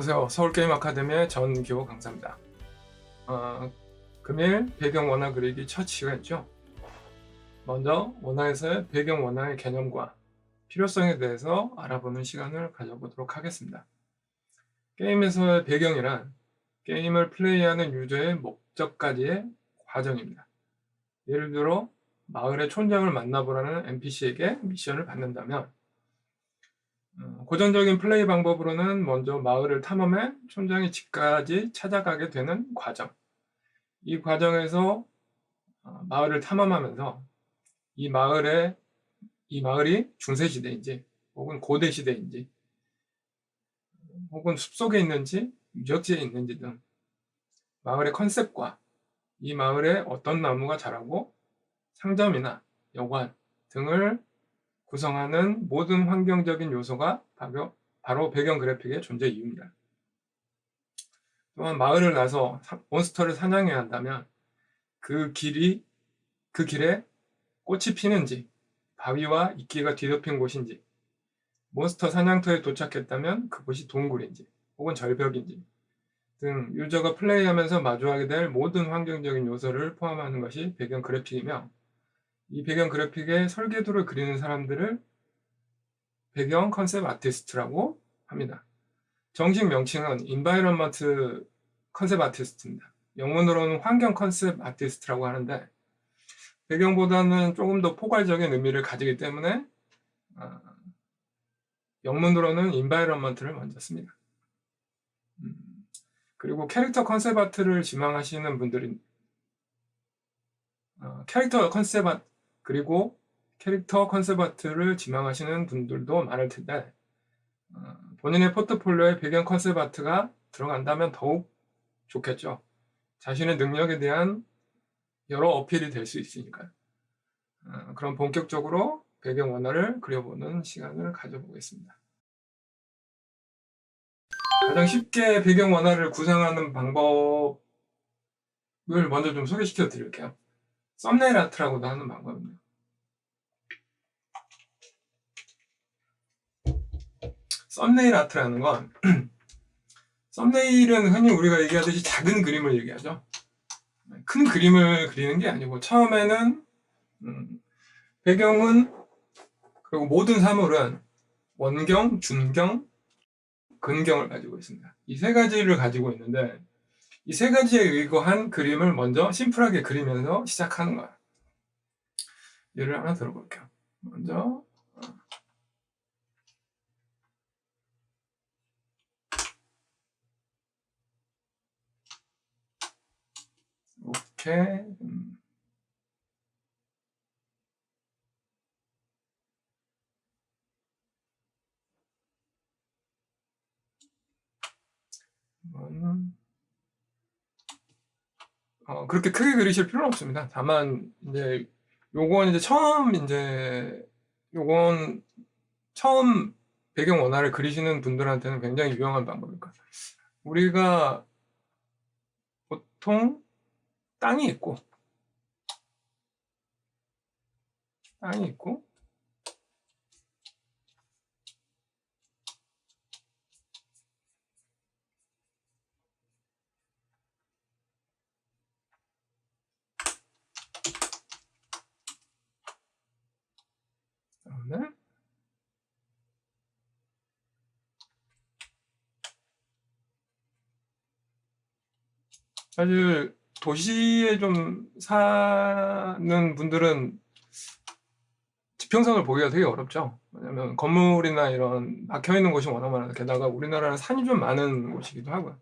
안녕하세요. 서울게임 아카데미의 전기호 강사입니다. 금일 배경 원화 그리기 첫 시간이죠. 먼저 원화에서의 배경 원화의 개념과 필요성에 대해서 알아보는 시간을 가져보도록 하겠습니다. 게임에서의 배경이란 게임을 플레이하는 유저의 목적까지의 과정입니다. 예를 들어 마을의 촌장을 만나보라는 NPC에게 미션을 받는다면 고전적인 플레이 방법으로는 먼저 마을을 탐험해 촌장의 집까지 찾아가게 되는 과정. 이 과정에서 마을을 탐험하면서 이 마을이 중세시대인지 혹은 고대시대인지 혹은 숲속에 있는지 유적지에 있는지 등 마을의 컨셉과 이 마을에 어떤 나무가 자라고 상점이나 여관 등을 구성하는 모든 환경적인 요소가 바로 배경 그래픽의 존재 이유입니다. 또한 마을을 나서 몬스터를 사냥해야 한다면 그 길에 꽃이 피는지, 바위와 이끼가 뒤덮인 곳인지, 몬스터 사냥터에 도착했다면 그곳이 동굴인지 혹은 절벽인지 등 유저가 플레이하면서 마주하게 될 모든 환경적인 요소를 포함하는 것이 배경 그래픽이며, 이 배경 그래픽의 설계도를 그리는 사람들을 배경 컨셉 아티스트라고 합니다. 정식 명칭은 인바이런먼트 컨셉 아티스트입니다. 영문으로는 환경 컨셉 아티스트라고 하는데, 배경보다는 조금 더 포괄적인 의미를 가지기 때문에 영문으로는 인바이런먼트를 먼저 씁니다. 그리고 캐릭터 컨셉 아트를 지망하시는 분들이 캐릭터 컨셉 아트를 지망하시는 분들도 많을 텐데, 본인의 포트폴리오에 배경 컨셉 아트가 들어간다면 더욱 좋겠죠. 자신의 능력에 대한 여러 어필이 될 수 있으니까요. 그럼 본격적으로 배경 원화를 그려보는 시간을 가져보겠습니다. 가장 쉽게 배경 원화를 구상하는 방법을 먼저 좀 소개시켜 드릴게요. 썸네일 아트라고도 하는 방법입니다. 썸네일 아트라는 건 썸네일은 흔히 우리가 얘기하듯이 작은 그림을 얘기하죠. 큰 그림을 그리는 게 아니고, 처음에는 배경은, 그리고 모든 사물은 원경, 준경, 근경을 가지고 있습니다. 이 세 가지를 가지고 있는데, 이 세 가지에 의거한 그림을 먼저 심플하게 그리면서 시작하는 거야. 예를 하나 들어볼게요. 먼저 이렇게 그렇게 크게 그리실 필요는 없습니다. 다만 요건 처음 배경 원화를 그리시는 분들한테는 굉장히 유용한 방법일 거예요. 우리가 보통 땅이 있고 그다음에 사실 도시에 좀 사는 분들은 지평선을 보기가 되게 어렵죠. 왜냐면 건물이나 이런 막혀있는 곳이 워낙 많아서, 게다가 우리나라는 산이 좀 많은 곳이기도 하고요.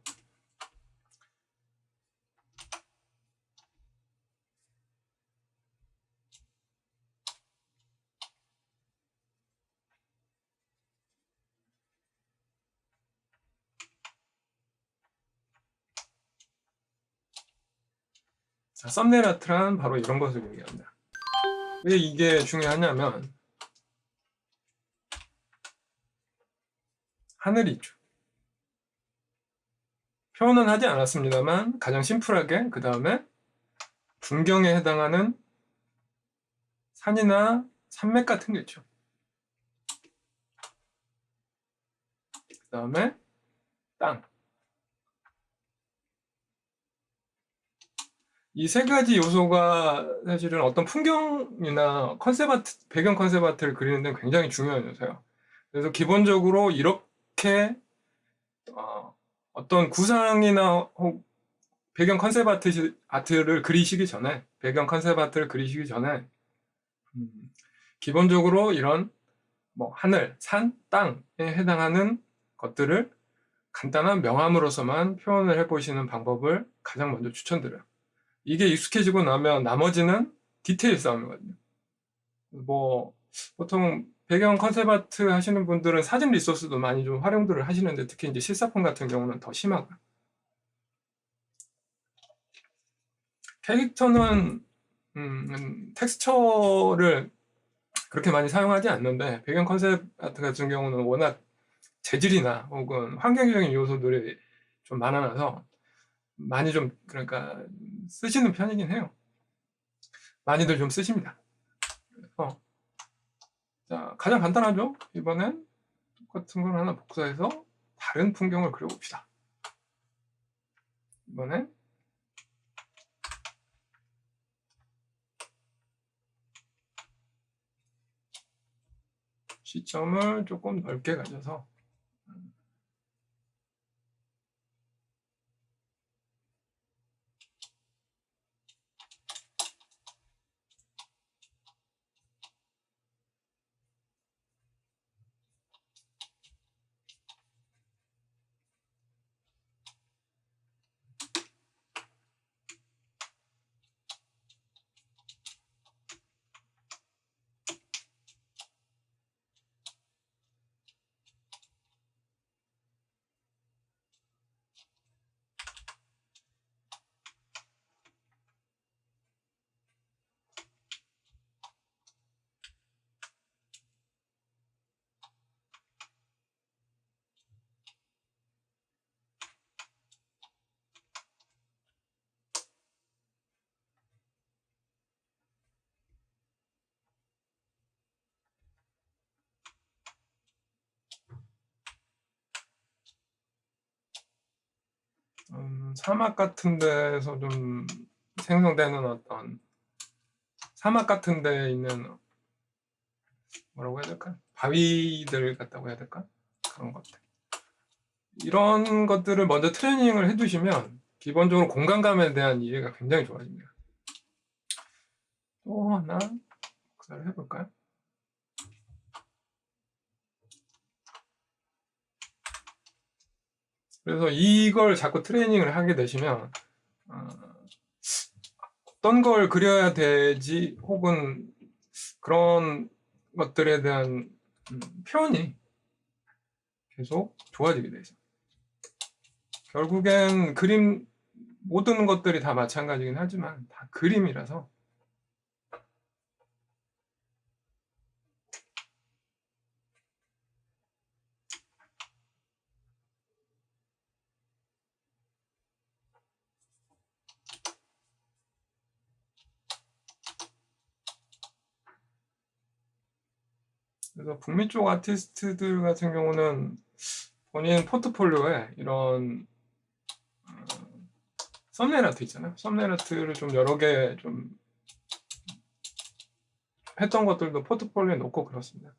자, 썸네일 아트란 바로 이런 것을 얘기합니다. 왜 이게 중요하냐면, 하늘이 있죠. 표현은 하지 않았습니다만 가장 심플하게 그 다음에 풍경에 해당하는 산이나 산맥 같은 게 있죠. 그 다음에 땅, 이 세 가지 요소가 사실은 어떤 풍경이나 컨셉 아트, 배경 컨셉 아트를 그리는 데는 굉장히 중요한 요소예요. 그래서 기본적으로 이렇게 어떤 구상이나 배경 컨셉 아트를 그리시기 전에, 배경 컨셉 아트를 그리시기 전에 기본적으로 이런 뭐 하늘, 산, 땅에 해당하는 것들을 간단한 명암으로서만 표현을 해보시는 방법을 가장 먼저 추천드려요. 이게 익숙해지고 나면 나머지는 디테일 싸움이거든요. 뭐 보통 배경 컨셉 아트 하시는 분들은 사진 리소스도 많이 좀 활용들을 하시는데, 특히 이제 실사품 같은 경우는 더 심하고요. 캐릭터는 텍스처를 그렇게 많이 사용하지 않는데, 배경 컨셉 아트 같은 경우는 워낙 재질이나 혹은 환경적인 요소들이 좀 많아서 많이 좀, 그러니까 쓰시는 편이긴 해요. 많이들 좀 쓰십니다. 자, 가장 간단하죠? 이번엔 똑같은 걸 하나 복사해서 다른 풍경을 그려봅시다. 이번엔 시점을 조금 넓게 가져서 사막 같은 데서 좀 생성되는 어떤, 사막 같은 데 있는 뭐라고 해야 될까? 바위들 같다고 해야 될까? 그런 것들. 이런 것들을 먼저 트레이닝을 해두시면 기본적으로 공간감에 대한 이해가 굉장히 좋아집니다. 또 하나 복사를 해볼까요? 그래서 이걸 자꾸 트레이닝을 하게 되시면 어떤 걸 그려야 되지, 혹은 그런 것들에 대한 표현이 계속 좋아지게 되죠. 결국엔 그림, 모든 것들이 다 마찬가지긴 하지만 다 그림이라서 그래서 북미 쪽 아티스트들 같은 경우는 본인 포트폴리오에 이런 썸네일 아트 있잖아요. 썸네일 아트를 좀 여러 개 좀 했던 것들도 포트폴리오에 놓고 그렇습니다.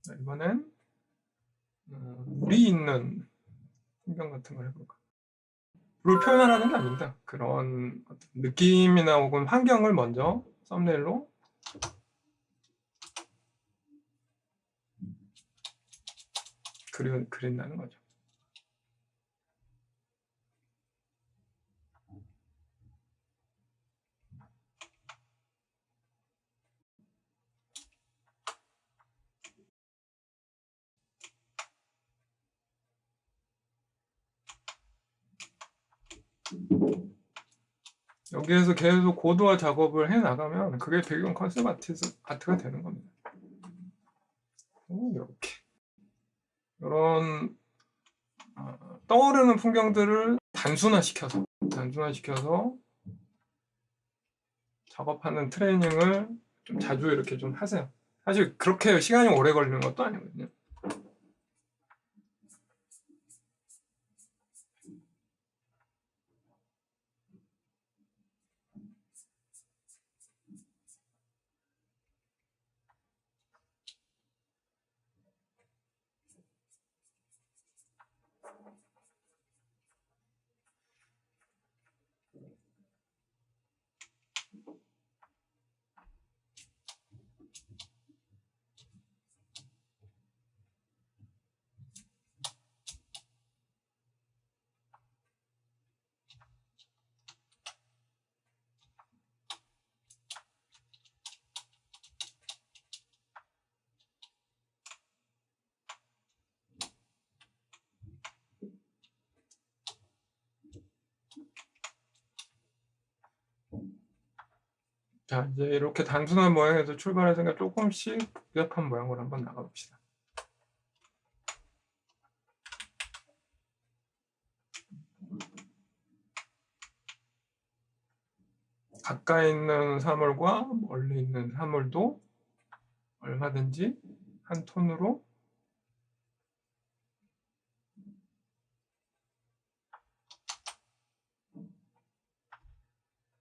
자, 이번엔 물이 있는 풍경 같은 걸 해볼까. 물을 표현하라는 게 아닙니다. 그런 어떤 느낌이나 혹은 환경을 먼저 썸네일로 그린다는 거죠. 여기에서 계속 고도화 작업을 해 나가면 그게 배경 컨셉 아트가 되는 겁니다. 이렇게 이런 떠오르는 풍경들을 단순화시켜서 작업하는 트레이닝을 좀 자주 이렇게 좀 하세요. 사실 그렇게 시간이 오래 걸리는 것도 아니거든요. 자, 이제 이렇게 단순한 모양에서 출발해서 조금씩 복잡한 모양으로 한번 나가봅시다. 가까이 있는 사물과 멀리 있는 사물도 얼마든지 한 톤으로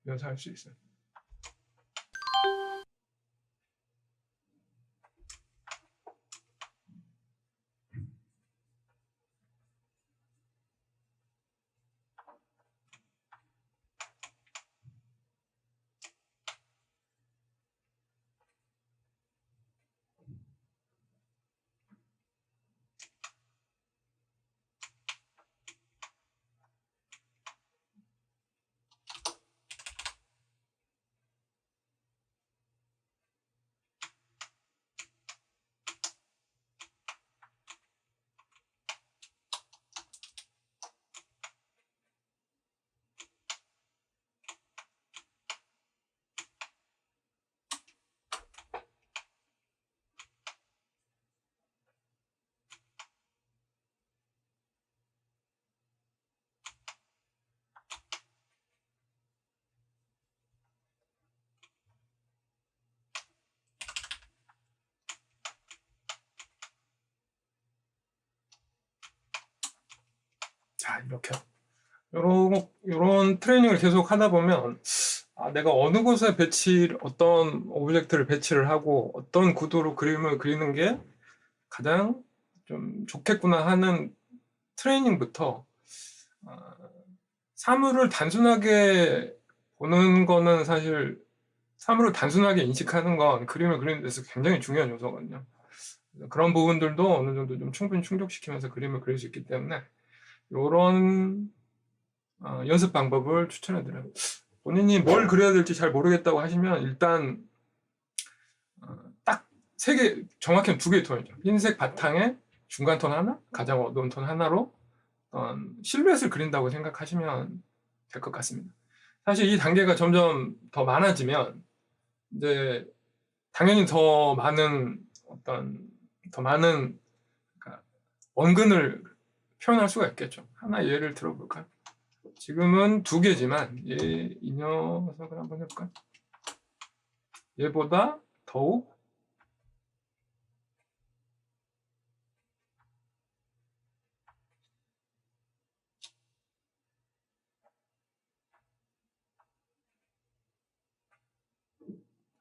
묘사할 수 있어요. 자, 이렇게 요런 트레이닝을 계속 하다 보면 내가 어느 곳에 어떤 오브젝트를 배치를 하고 어떤 구도로 그림을 그리는 게 가장 좀 좋겠구나 하는 트레이닝부터 사물을 단순하게 보는 거는 사실 사물을 단순하게 인식하는 건 그림을 그리는 데서 굉장히 중요한 요소거든요. 그런 부분들도 어느 정도 좀 충분히 충족시키면서 그림을 그릴 수 있기 때문에 이런 연습 방법을 추천해드려요. 본인이 뭘 그려야 될지 잘 모르겠다고 하시면 일단 딱 세 개, 정확히는 두 개의 톤이죠. 흰색 바탕에 중간 톤 하나, 가장 어두운 톤 하나로 실루엣을 그린다고 생각하시면 될 것 같습니다. 사실 이 단계가 점점 더 많아지면 이제 당연히 더 많은 그러니까 원근을 표현할 수가 있겠죠. 하나 예를 들어볼까요? 지금은 두 개지만 이 녀석을 한번 해볼까요? 얘보다 더욱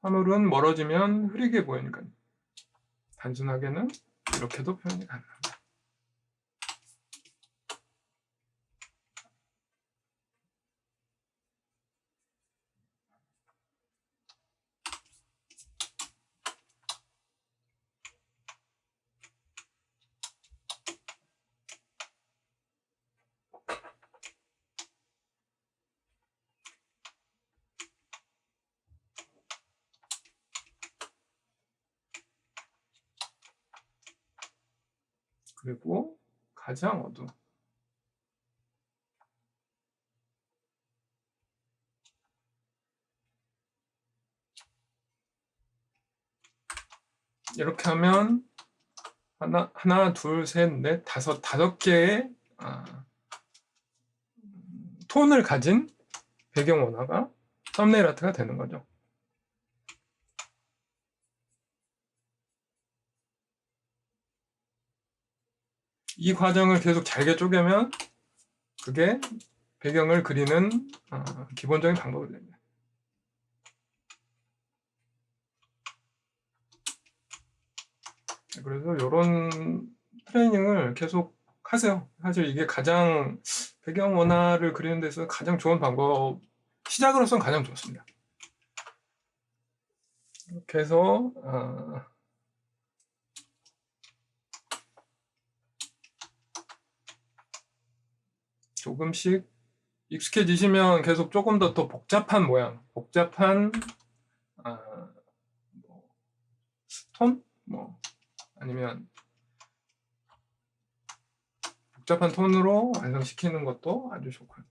사물은 멀어지면 흐리게 보이니까요. 단순하게는 이렇게도 표현이 가능합니다. 그리고 가장 어두운 이렇게 하면 하나, 둘, 셋, 넷, 다섯 개의 톤을 가진 배경 원화가 썸네일 아트가 되는 거죠. 이 과정을 계속 잘게 쪼개면 그게 배경을 그리는 기본적인 방법이 됩니다. 그래서 이런 트레이닝을 계속 하세요. 사실 이게 가장 배경 원화를 그리는 데서 가장 좋은 방법, 시작으로서는 가장 좋습니다. 이렇게 해서 조금씩 익숙해지시면 계속 조금 더 복잡한 모양, 복잡한 톤? 아니면 복잡한 톤으로 완성시키는 것도 아주 좋고요.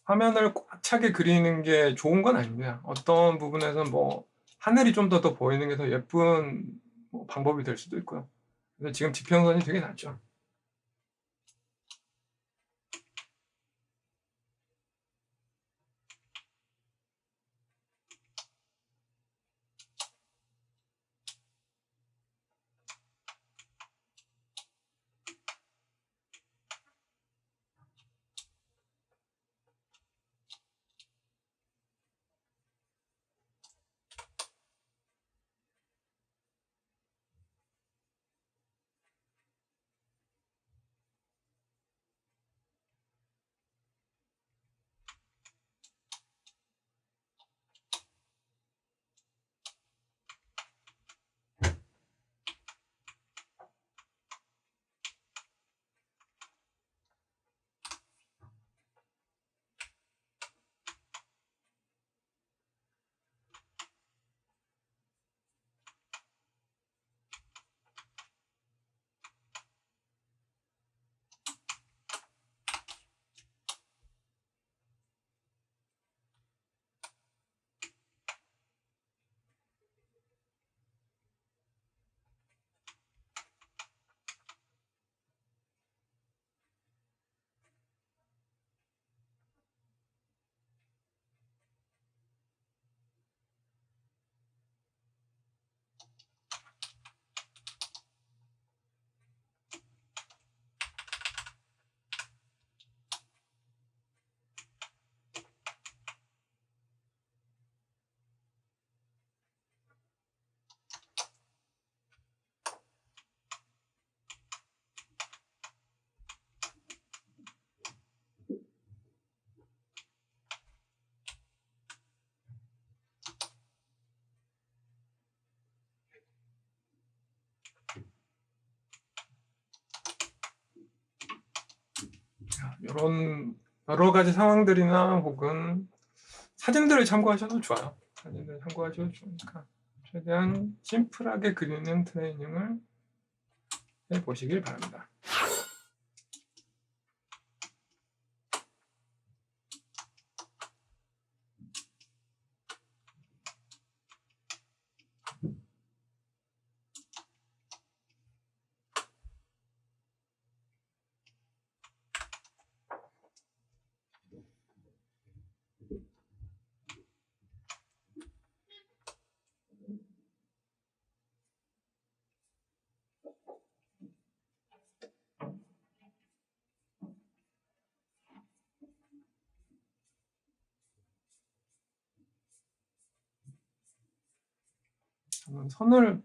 화면을 꽉 차게 그리는 게 좋은 건 아닙니다. 어떤 부분에서는 하늘이 좀 더 보이는 게 더 예쁜 방법이 될 수도 있고요. 근데 지금 지평선이 되게 낮죠. 이런 여러 가지 상황들이나 혹은 사진들을 참고하셔도 좋아요. 사진들 참고하셔도 좋으니까 최대한 심플하게 그리는 트레이닝을 해보시길 바랍니다. 선을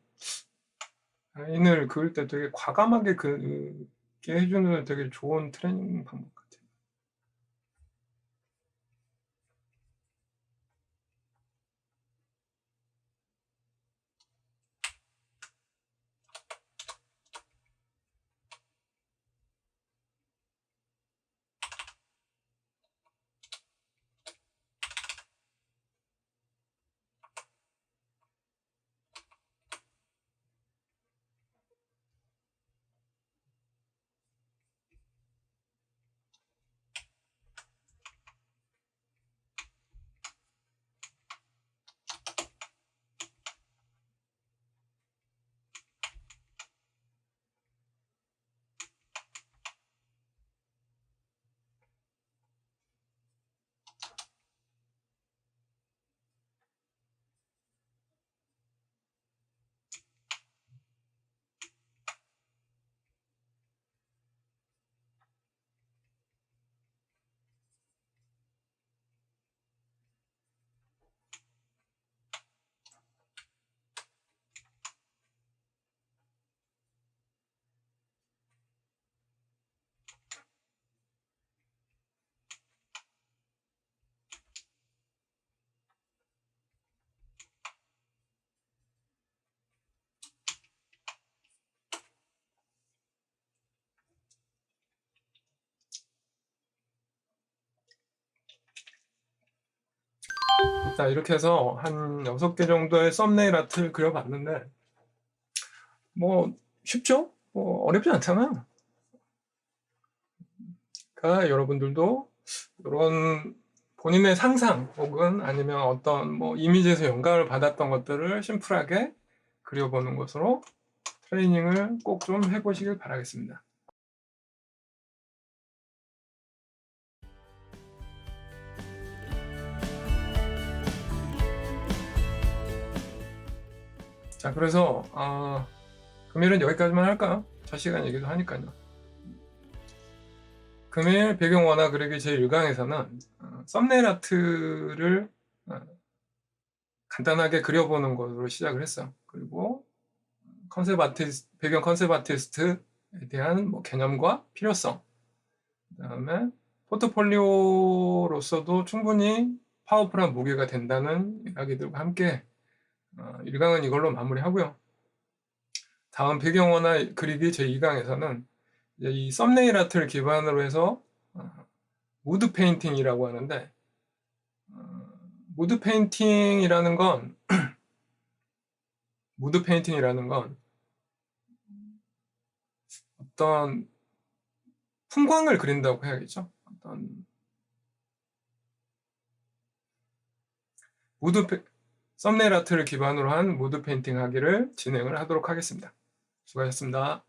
라인을 그을 때 되게 과감하게 그게 해주는 되게 좋은 트레이닝 방법 같아요. 자, 이렇게 해서 한 6개 정도의 썸네일 아트를 그려봤는데, 뭐, 쉽죠? 뭐, 어렵지 않잖아. 그러니까 여러분들도 이런 본인의 상상 혹은 아니면 어떤 뭐 이미지에서 영감을 받았던 것들을 심플하게 그려보는 것으로 트레이닝을 꼭 좀 해보시길 바라겠습니다. 자, 그래서 금일은 여기까지만 할까요? 첫 시간 얘기도 하니까요. 금일 배경 원화 그리기 제1강에서는 썸네일 아트를 간단하게 그려보는 것으로 시작을 했어요. 그리고 배경 컨셉 아티스트에 대한 뭐 개념과 필요성, 그 다음에 포트폴리오로서도 충분히 파워풀한 무게가 된다는 이야기들과 함께 1강은 이걸로 마무리하고요. 다음 배경원화 그리기 제2강에서는 이 썸네일 아트를 기반으로 해서 무드 페인팅이라고 하는데, 무드 페인팅이라는 건 어떤 풍광을 그린다고 해야겠죠. 어떤 썸네일 아트를 기반으로 한 무드 페인팅 하기를 진행을 하도록 하겠습니다. 수고하셨습니다.